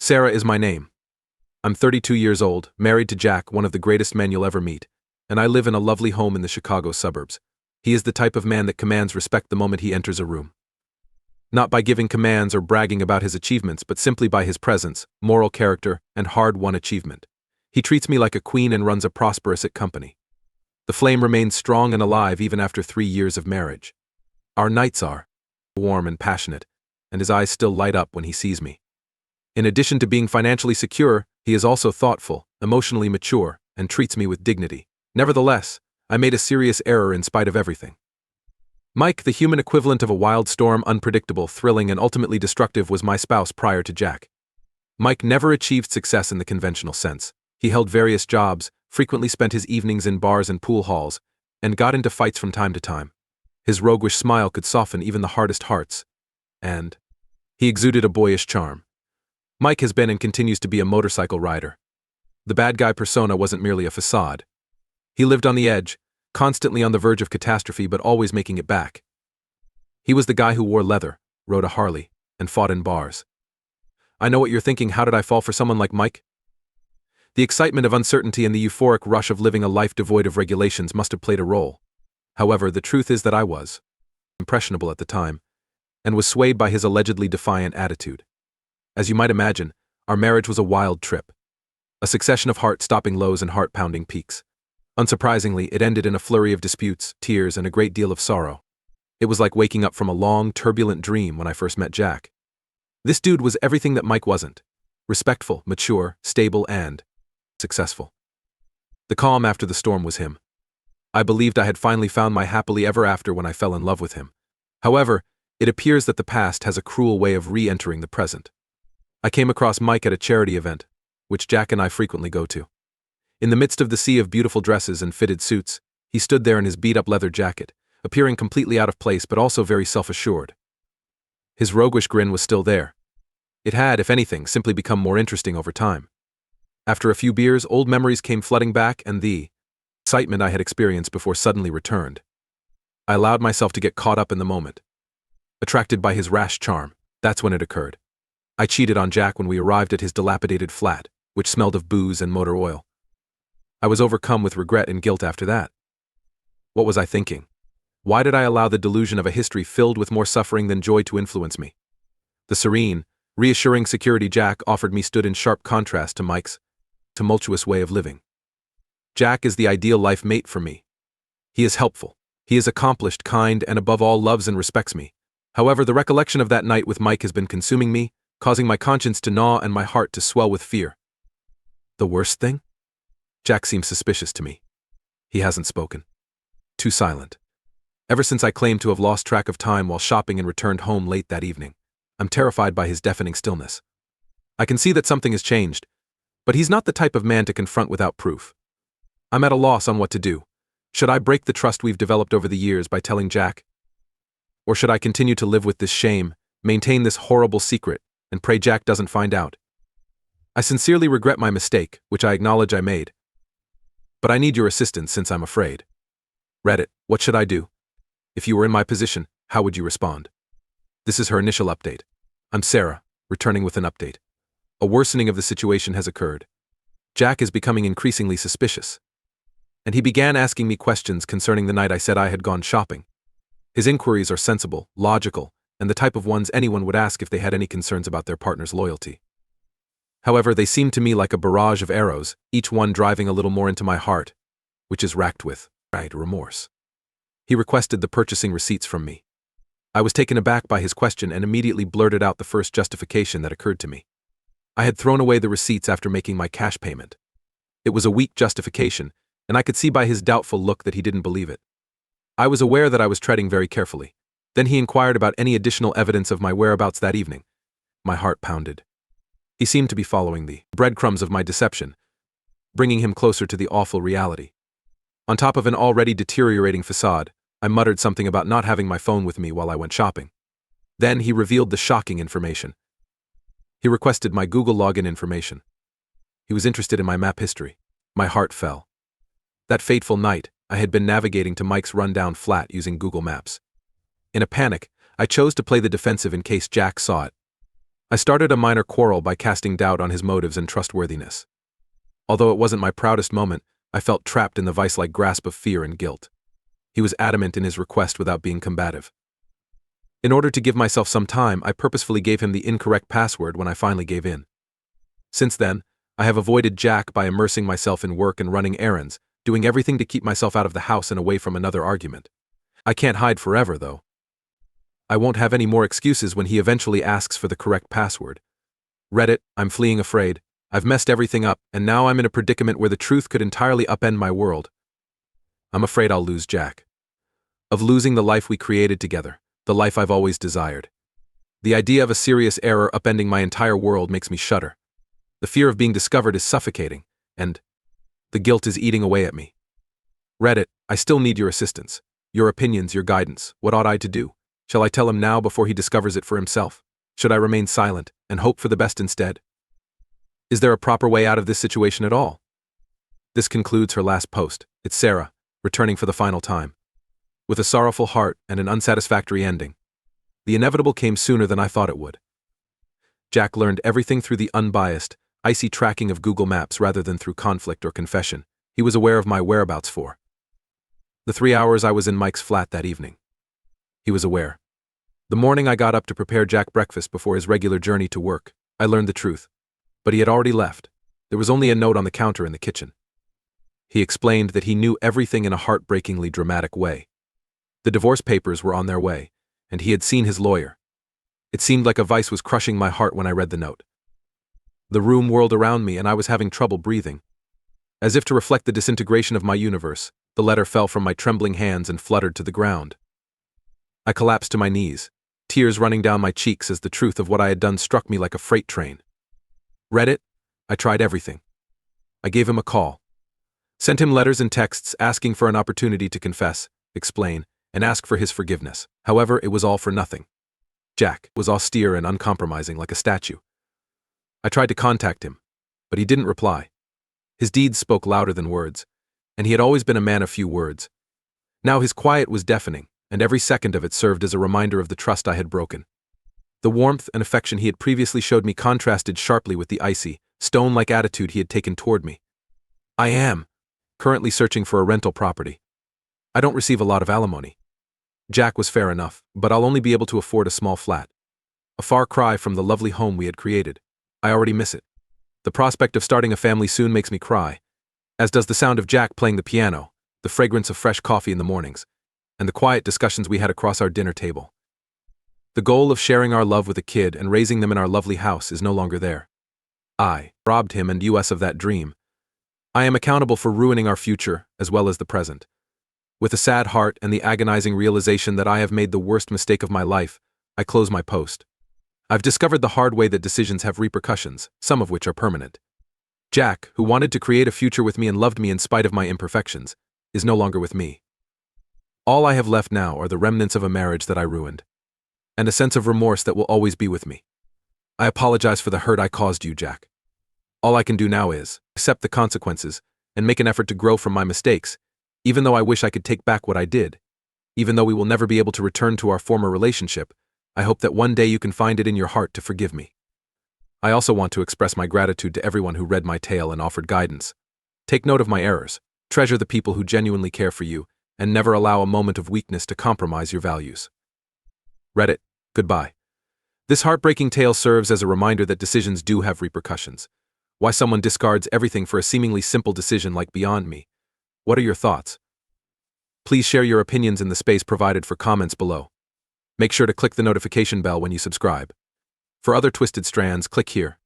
Sarah is my name. I'm 32 years old, married to Jack, one of the greatest men you'll ever meet, and I live in a lovely home in the Chicago suburbs. He is the type of man that commands respect the moment he enters a room. Not by giving commands or bragging about his achievements, but simply by his presence, moral character, and hard-won achievement. He treats me like a queen and runs a prosperous company. The flame remains strong and alive even after 3 years of marriage. Our nights are warm and passionate, and his eyes still light up when he sees me. In addition to being financially secure, he is also thoughtful, emotionally mature, and treats me with dignity. Nevertheless, I made a serious error in spite of everything. Mike, the human equivalent of a wild storm, unpredictable, thrilling, and ultimately destructive, was my spouse prior to Jack. Mike never achieved success in the conventional sense. He held various jobs, frequently spent his evenings in bars and pool halls, and got into fights from time to time. His roguish smile could soften even the hardest hearts, and he exuded a boyish charm. Mike has been and continues to be a motorcycle rider. The bad guy persona wasn't merely a facade. He lived on the edge, constantly on the verge of catastrophe but always making it back. He was the guy who wore leather, rode a Harley, and fought in bars. I know what you're thinking: how did I fall for someone like Mike? The excitement of uncertainty and the euphoric rush of living a life devoid of regulations must have played a role. However, the truth is that I was impressionable at the time, and was swayed by his allegedly defiant attitude. As you might imagine, our marriage was a wild trip. A succession of heart-stopping lows and heart-pounding peaks. Unsurprisingly, it ended in a flurry of disputes, tears, and a great deal of sorrow. It was like waking up from a long, turbulent dream when I first met Jack. This dude was everything that Mike wasn't: respectful, mature, stable, and successful. The calm after the storm was him. I believed I had finally found my happily ever after when I fell in love with him. However, it appears that the past has a cruel way of re-entering the present. I came across Mike at a charity event, which Jack and I frequently go to. In the midst of the sea of beautiful dresses and fitted suits, he stood there in his beat-up leather jacket, appearing completely out of place but also very self-assured. His roguish grin was still there. It had, if anything, simply become more interesting over time. After a few beers, old memories came flooding back, and the excitement I had experienced before suddenly returned. I allowed myself to get caught up in the moment. Attracted by his rash charm, that's when it occurred. I cheated on Jack when we arrived at his dilapidated flat, which smelled of booze and motor oil. I was overcome with regret and guilt after that. What was I thinking? Why did I allow the delusion of a history filled with more suffering than joy to influence me? The serene, reassuring security Jack offered me stood in sharp contrast to Mike's tumultuous way of living. Jack is the ideal life mate for me. He is helpful. He is accomplished, kind, and above all loves and respects me. However, the recollection of that night with Mike has been consuming me, causing my conscience to gnaw and my heart to swell with fear. The worst thing? Jack seems suspicious to me. He hasn't spoken. Too silent. Ever since I claimed to have lost track of time while shopping and returned home late that evening, I'm terrified by his deafening stillness. I can see that something has changed, but he's not the type of man to confront without proof. I'm at a loss on what to do. Should I break the trust we've developed over the years by telling Jack? Or should I continue to live with this shame, maintain this horrible secret, and pray Jack doesn't find out? I sincerely regret my mistake, which I acknowledge I made. But I need your assistance since I'm afraid. Reddit, what should I do? If you were in my position, how would you respond? This is her initial update. I'm Sarah, returning with an update. A worsening of the situation has occurred. Jack is becoming increasingly suspicious. And he began asking me questions concerning the night I said I had gone shopping. His inquiries are sensible, logical, and the type of ones anyone would ask if they had any concerns about their partner's loyalty. However, they seem to me like a barrage of arrows, each one driving a little more into my heart, which is racked with remorse. He requested the purchasing receipts from me. I was taken aback by his question and immediately blurted out the first justification that occurred to me. I had thrown away the receipts after making my cash payment. It was a weak justification, and I could see by his doubtful look that he didn't believe it. I was aware that I was treading very carefully. Then he inquired about any additional evidence of my whereabouts that evening. My heart pounded. He seemed to be following the breadcrumbs of my deception, bringing him closer to the awful reality. On top of an already deteriorating facade, I muttered something about not having my phone with me while I went shopping. Then he revealed the shocking information. He requested my Google login information. He was interested in my map history. My heart fell. That fateful night, I had been navigating to Mike's rundown flat using Google Maps. In a panic, I chose to play the defensive in case Jack saw it. I started a minor quarrel by casting doubt on his motives and trustworthiness. Although it wasn't my proudest moment, I felt trapped in the vice-like grasp of fear and guilt. He was adamant in his request without being combative. In order to give myself some time, I purposefully gave him the incorrect password when I finally gave in. Since then, I have avoided Jack by immersing myself in work and running errands, doing everything to keep myself out of the house and away from another argument. I can't hide forever, though. I won't have any more excuses when he eventually asks for the correct password. Reddit, I'm fleeing afraid. I've messed everything up, and now I'm in a predicament where the truth could entirely upend my world. I'm afraid I'll lose Jack. Of losing the life we created together, the life I've always desired. The idea of a serious error upending my entire world makes me shudder. The fear of being discovered is suffocating, and the guilt is eating away at me. Reddit, I still need your assistance, your opinions, your guidance. What ought I to do? Shall I tell him now before he discovers it for himself? Should I remain silent and hope for the best instead? Is there a proper way out of this situation at all? This concludes her last post. It's Sarah, returning for the final time. With a sorrowful heart and an unsatisfactory ending. The inevitable came sooner than I thought it would. Jack learned everything through the unbiased, icy tracking of Google Maps rather than through conflict or confession. He was aware of my whereabouts for the 3 hours I was in Mike's flat that evening. He was aware. The morning I got up to prepare Jack breakfast before his regular journey to work, I learned the truth. But he had already left. There was only a note on the counter in the kitchen. He explained that he knew everything in a heartbreakingly dramatic way. The divorce papers were on their way, and he had seen his lawyer. It seemed like a vice was crushing my heart when I read the note. The room whirled around me and I was having trouble breathing. As if to reflect the disintegration of my universe, the letter fell from my trembling hands and fluttered to the ground. I collapsed to my knees, tears running down my cheeks as the truth of what I had done struck me like a freight train. Reddit, I tried everything. I gave him a call. Sent him letters and texts asking for an opportunity to confess, explain, and ask for his forgiveness. However, it was all for nothing. Jack was austere and uncompromising like a statue. I tried to contact him, but he didn't reply. His deeds spoke louder than words, and he had always been a man of few words. Now his quiet was deafening, and every second of it served as a reminder of the trust I had broken. The warmth and affection he had previously showed me contrasted sharply with the icy, stone-like attitude he had taken toward me. I am currently searching for a rental property. I don't receive a lot of alimony. Jack was fair enough, but I'll only be able to afford a small flat. A far cry from the lovely home we had created. I already miss it. The prospect of starting a family soon makes me cry, as does the sound of Jack playing the piano, the fragrance of fresh coffee in the mornings, and the quiet discussions we had across our dinner table. The goal of sharing our love with a kid and raising them in our lovely house is no longer there. I robbed him and us of that dream. I am accountable for ruining our future as well as the present. With a sad heart and the agonizing realization that I have made the worst mistake of my life, I close my post. I've discovered the hard way that decisions have repercussions, some of which are permanent. Jack, who wanted to create a future with me and loved me in spite of my imperfections, is no longer with me. All I have left now are the remnants of a marriage that I ruined, and a sense of remorse that will always be with me. I apologize for the hurt I caused you, Jack. All I can do now is accept the consequences and make an effort to grow from my mistakes, even though I wish I could take back what I did. Even though we will never be able to return to our former relationship, I hope that one day you can find it in your heart to forgive me. I also want to express my gratitude to everyone who read my tale and offered guidance. Take note of my errors, treasure the people who genuinely care for you, and never allow a moment of weakness to compromise your values. Reddit, goodbye. This heartbreaking tale serves as a reminder that decisions do have repercussions. Why someone discards everything for a seemingly simple decision like Beyond Me. What are your thoughts? Please share your opinions in the space provided for comments below. Make sure to click the notification bell when you subscribe. For other twisted strands, click here.